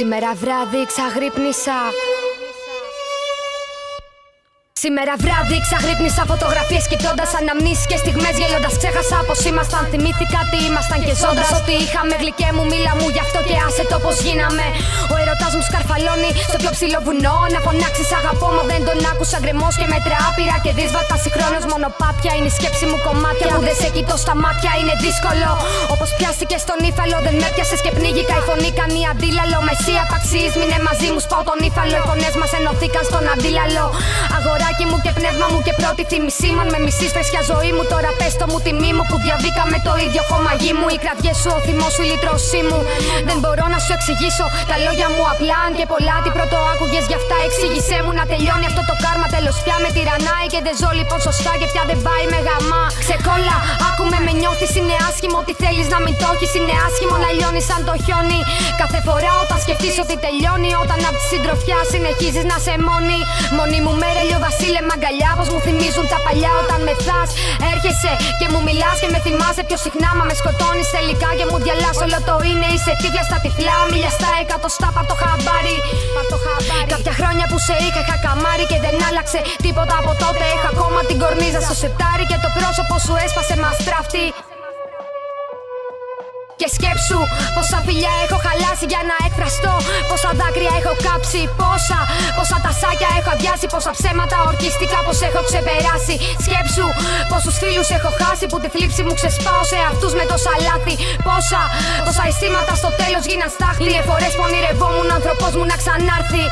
Σήμερα βράδυ ξαγρύπνησα. Σήμερα βράδυ ξαγρύπνησα φωτογραφίες κοιτώντας αναμνήσεις και στιγμές γελώντας. Ξέχασα πως ήμασταν, θυμήθηκα τι ήμασταν και ζώντας. Ότι είχαμε γλυκέ μου, μίλα μου γι' αυτό και άσε το πως γίναμε. Ο ερωτάς μου σκαρφαλώνει στο πιο ψηλό βουνό. Να φωνάξεις αγαπώ μα δεν τον άκουσα. Γκρεμός και μέτρα άπειρα και δύσβατα. Συγχρόνως μονοπάτια είναι η σκέψη μου κομμάτια που δεν σε κοιτώ στα μάτια. Είναι δύσκολο όπως πιάστηκε στον ύφαλο. Δεν με πιάσες και πνίγηκα. Η φωνή κάνει αντίλαλο. Με εσύ απαξίες μείνε μαζί μου. Σπάω τον ύφαλο. Οι φωνές μας ενωθήκαν στον αντίλαλο. Αγοράκι μου και πνεύμα μου και πρώτη θύμησή μου. Αν με μισείς φρέσκια ζωή μου, τώρα πες το μου τιμή μου. Που διαβήκαμε το ίδιο χώμα γη μου. Οι κραυγές σου, ο θυμός σου, η λύτρωσή μου. Δεν μπορώ να σου εξηγήσω τα λόγια μου απλά. Αν και πολλά τι πρώτο άκουγες γι' αυτά εξήγησέ μου. Να τελειώνει αυτό το κάρμα τέλος πια με τυραννάει. Και δεν ζω λοιπόν σωστά και πια δεν πάει με γαμά. Ξεκόλα, άκουμε με νιώθεις. Είναι άσχημο ότι θέλεις να μην το έχεις. Είναι άσχημο να λιώνεις σαν το χιόνι. Κάθε φορά όταν σκεφτείς ότι τελειώνει. Όταν απ' τη συντροφιά συνεχίζεις να σε μόνη. Μόνη μου μέρα βασίλε μαγκαλιά, πως μου θυμίζουν τα παλιά. Όταν μεθάς, έρχεσαι και μου μιλάς και με θυμάσαι πιο συχνά. Μα με σκοτώνεις τελικά και μου διαλάς όλο το είναι. Είσαι τύφλα στα τυφλά, μιλιαστά εκατοστά, πάρ' το χαμπάρι. Κάποια χρόνια που σε είχα καμάρι και δεν άλλαξε τίποτα από τότε. Έχω ακόμα την κορνίζα στο σετάρι και το πρόσωπο σου έσπασε μα στράφτη. Και σκέψου πόσα φιλιά έχω χαλάσει για να εκφραστώ. Πόσα δάκρυα έχω κάψει, πόσα τασάκια έχω αδειάσει. Πόσα ψέματα ορκίστηκα πως έχω ξεπεράσει. Σκέψου πόσους φίλους έχω χάσει που τη θλίψη μου ξεσπάω σε αυτούς με τόσα λάθη. Πόσα αισθήματα στο τέλος γίναν στάχτη. Φορές που ονειρευόμουν ο άνθρωπός μου να ξανάρθει.